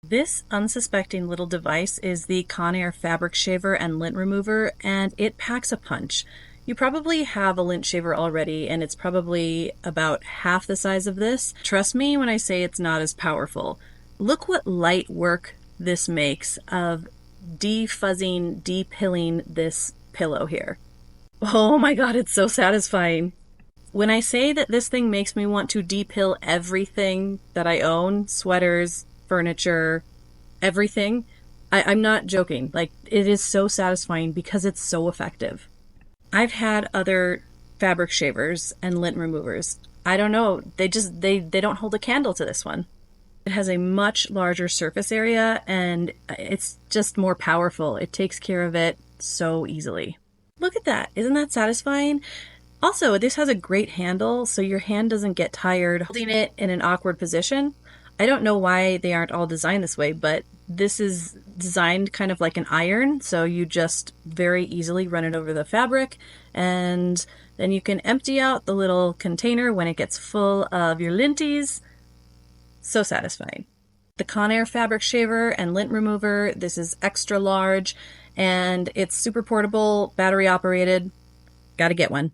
This unsuspecting little device is the Conair fabric shaver and lint remover, and it packs a punch. You probably have a lint shaver already, and it's probably about half the size of this. Trust me when I say it's not as powerful. Look what light work this makes of defuzzing, depilling this pillow here. Oh my god, it's so satisfying. When I say that this thing makes me want to depill everything that I own, sweaters, furniture, everything, I'm not joking. Like, it is so satisfying because it's so effective. I've had other fabric shavers and lint removers. I don't know, they don't hold a candle to this one. It has a much larger surface area and it's just more powerful. It takes care of it so easily. Look at that. Isn't that satisfying? Also, this has a great handle, so your hand doesn't get tired holding it in an awkward position. I don't know why they aren't all designed this way, but this is designed kind of like an iron, so you just very easily run it over the fabric, and then you can empty out the little container when it gets full of your linties. So satisfying. The Conair fabric shaver and lint remover, this is extra large, and it's super portable, battery operated. Gotta get one.